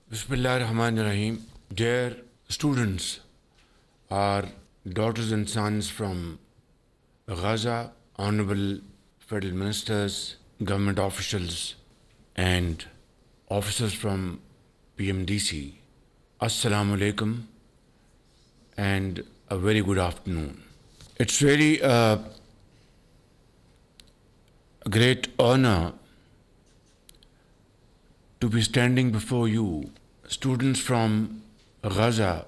Bismillahirrahmanirrahim. Dear students, our daughters and sons from Gaza, honorable federal ministers, government officials, and officers from PMDC, Assalamu alaikum and a very good afternoon. It's really a great honor to be standing before you, students from Gaza,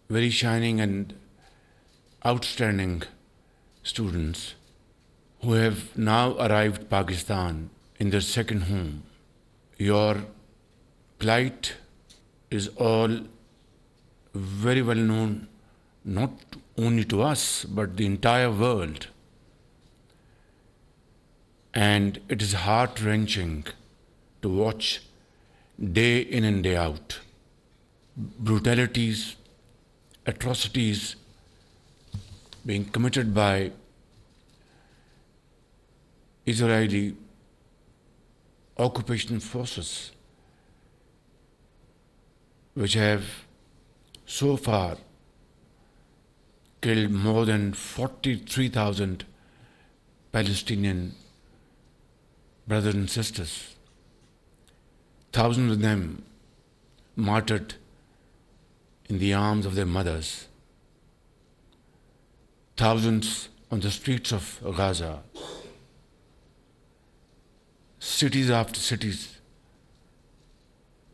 very shining and outstanding students who have now arrived Pakistan in their second home. Your plight is all very well known, not only to us, but the entire world. And it is heart-wrenching to watch day in and day out brutalities, atrocities being committed by Israeli occupation forces, which have so far killed more than 43,000 Palestinian brothers and sisters. Thousands of them martyred in the arms of their mothers. Thousands on the streets of Gaza. Cities after cities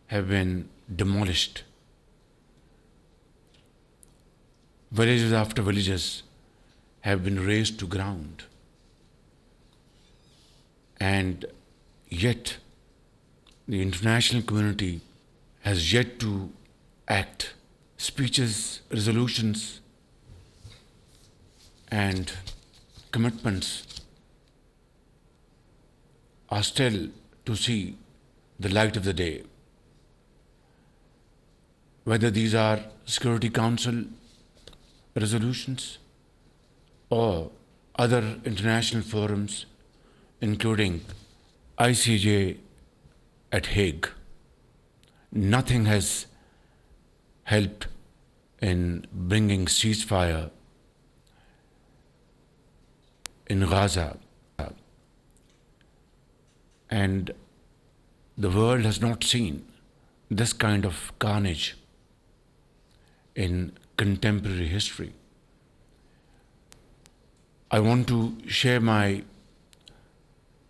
have been demolished. Villages after villages have been razed to ground. And yet, the international community has yet to act. Speeches, resolutions, and commitments are still to see the light of the day. Whether these are Security Council resolutions or other international forums, including ICJ at Hague, nothing has helped in bringing ceasefire in Gaza. And the world has not seen this kind of carnage in contemporary history. I want to share my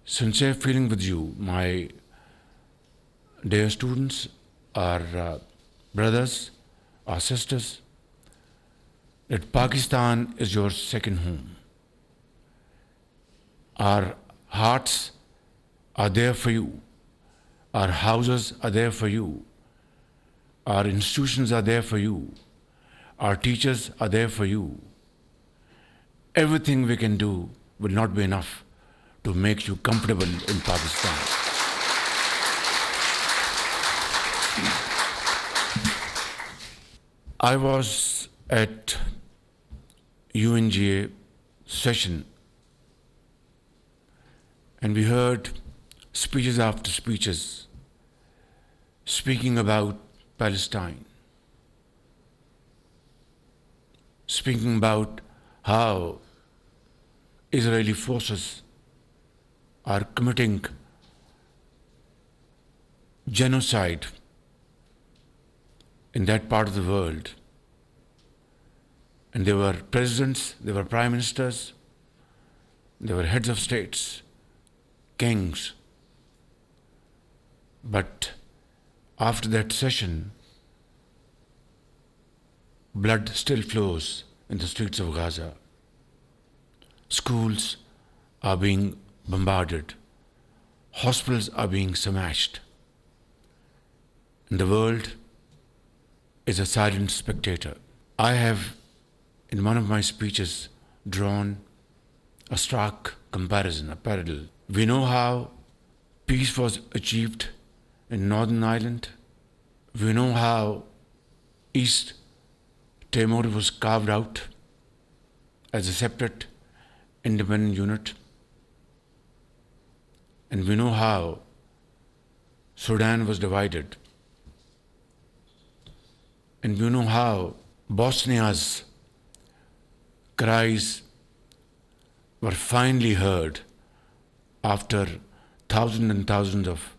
sincere feeling with you, my dear students, our brothers, our sisters, that Pakistan is your second home. Our hearts are there for you. Our houses are there for you. Our institutions are there for you. Our teachers are there for you. Everything we can do will not be enough to make you comfortable in Pakistan. I was at UNGA session and we heard speeches after speeches speaking about Palestine, speaking about how Israeli forces are committing genocide in that part of the world. And there were presidents, there were prime ministers, there were heads of states, kings. But after that session, blood still flows in the streets of Gaza. Schools are being bombarded. Hospitals are being smashed. And the world is a silent spectator. I have, in one of my speeches, drawn a stark comparison, a parallel. We know how peace was achieved in Northern Ireland. We know how East Timor was carved out as a separate, independent unit. And we know how Sudan was divided And you know how Bosnia's cries were finally heard after thousands and thousands of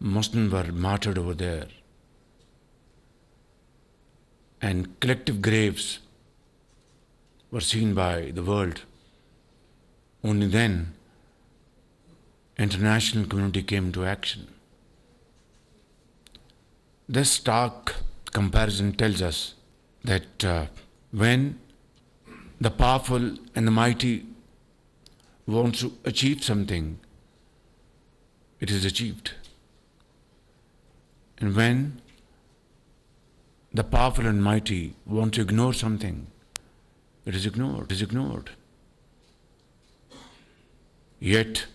Muslims were martyred over there. And collective graves were seen by the world. Only then international community came to action. This stark comparison tells us that when the powerful and the mighty want to achieve something, it is achieved. And when the powerful and mighty want to ignore something, it is ignored. It is ignored. Yet,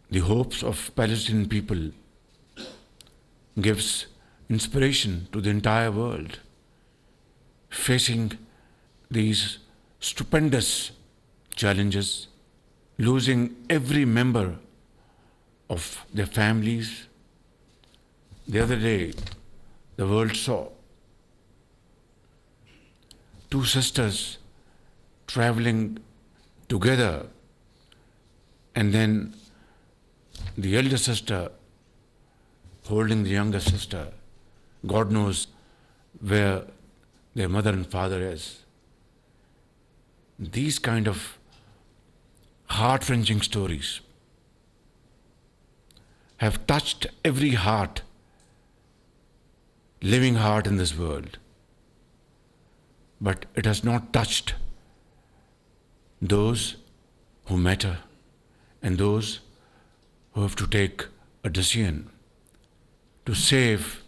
the hopes of Palestinian people gives inspiration to the entire world, facing these stupendous challenges, losing every member of their families. The other day, the world saw two sisters traveling together, and then the elder sister holding the younger sister. God knows where their mother and father is. These kind of heart-wrenching stories have touched every heart, living heart in this world. But it has not touched those who matter and those who have to take a decision to save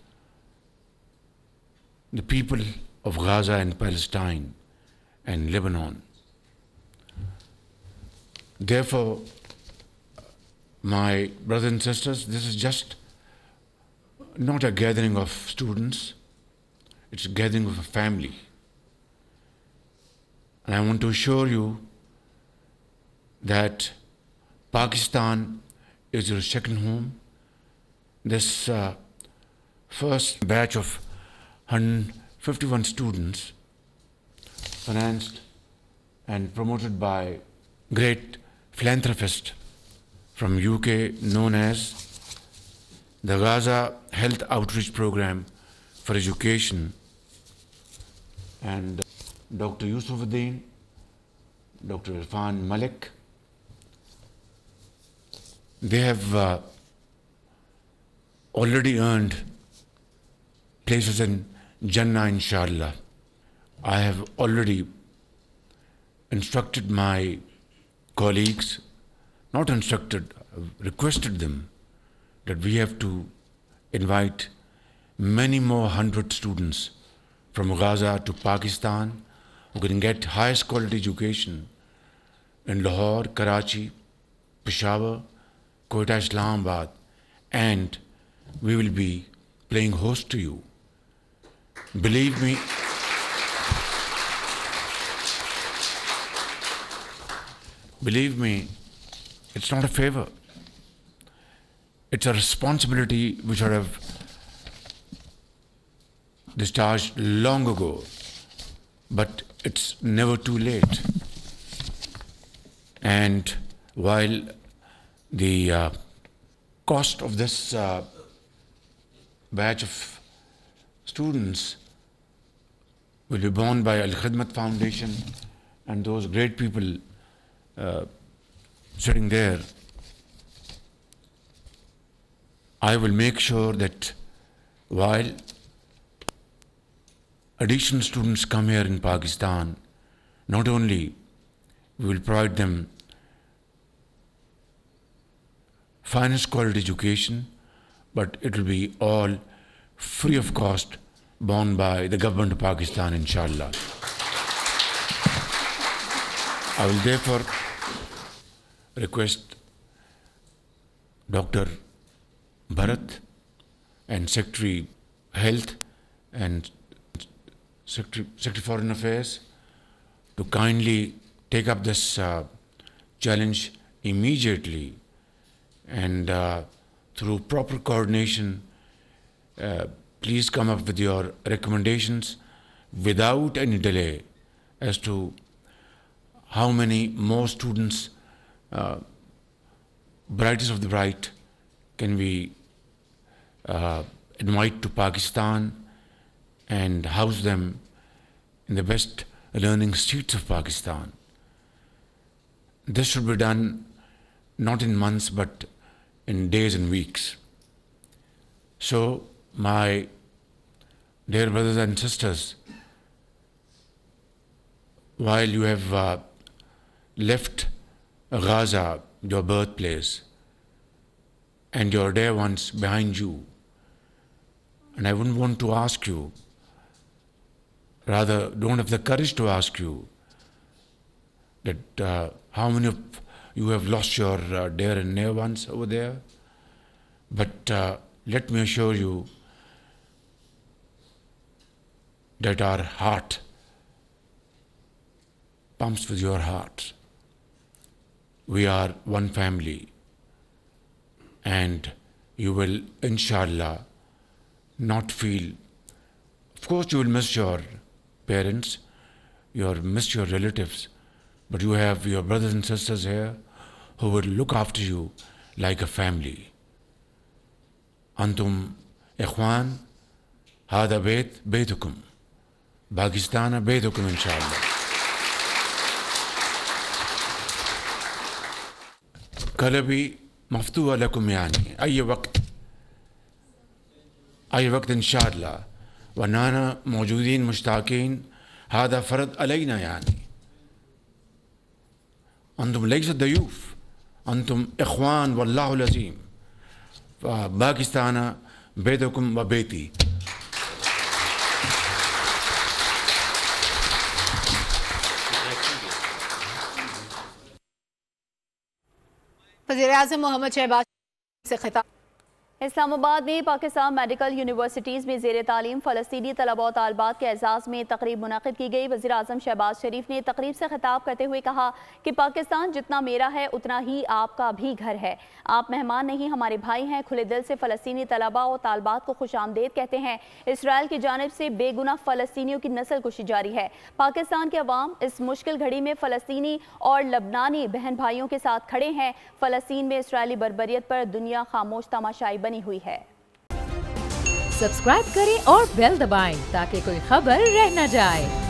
the people of Gaza and Palestine and Lebanon. Therefore, my brothers and sisters, this is just not a gathering of students, it's a gathering of a family. And I want to assure you that Pakistan is your second home. This first batch of 151 students, financed and promoted by great philanthropist from UK known as the Gaza Health Outreach Program for Education, and Dr. Yusufuddin, Dr. Irfan Malik. They have already earned places in Jannah, inshallah. I have already instructed my colleagues, not instructed, requested them that we have to invite many more 100 students from Gaza to Pakistan who can get highest quality education in Lahore, Karachi, Peshawar, Quetta, Islamabad, and we will be playing host to you. Believe me, it's not a favor. It's a responsibility which I have discharged long ago, but it's never too late. And while the cost of this batch of students will be borne by Al Khidmat Foundation and those great people sitting there, I will make sure that while additional students come here in Pakistan, not only we will provide them finest quality education, but it will be all free of cost, borne by the government of Pakistan, inshallah. I will therefore request Dr. Bharat and Secretary Health and Secretary Foreign Affairs to kindly take up this challenge immediately, and through proper coordination please come up with your recommendations without any delay as to how many more students, brightest of the bright, can we invite to Pakistan and house them in the best learning streets of Pakistan. This should be done not in months but in days and weeks. So, my dear brothers and sisters, while you have left Gaza, your birthplace, and your dear ones behind you, and I wouldn't want to ask you, rather don't have the courage to ask you, that how many of you have lost your dear and near ones over there. But let me assure you that our heart pumps with your heart. We are one family, and you will, inshallah, not feel. Of course, you will miss your parents, you will miss your relatives, but you have your brothers and sisters here who will look after you like a family. Antum ikhwan, hada baytukum, Pakistan baytukum inshallah. قلبي مفتوح لكم يعني أي وقت إن شاء الله ونحن موجودين مشتاقين هذا فرض علينا يعني أنتم ليس ضيوف أنتم إخوان والله العظيم باكستان بيتكم وبيتي. वज़ीर-ए-आज़म मोहम्मद शहबाज से खिताब। इस्लामाबाद में Pakistan medical universities में ज़ेर तालीम फ़लस्तीनी तलबा और तालबात के एज़ाज़ में तकरीब मुनक़िद की गई। वज़ीर-ए-आज़म शहबाज शरीफ ने तकरीब से खिताब करते हुए कहा कि पाकिस्तान जितना मेरा है उतना ही आपका भी घर है। आप मेहमान नहीं, हमारे भाई हैं। खुले दिल से फ़लस्तीनी तलबा और तालबात को खुशामदीद कहते हैं। इसराइल की जानिब से बेगुनाह फ़लस्तीनियों की नस्ल कुशी जारी है। पाकिस्तान के अवाम इस मुश्किल घड़ी में फ़लस्तीनी और लबनानी बहन भाइयों के साथ खड़े हैं। फ़लस्तीन में इसराइली बर्बरियत पर दुनिया खामोश तमाशाई बनी हुई है। सब्सक्राइब करें और बेल दबाएं ताकि कोई खबर रह न जाए।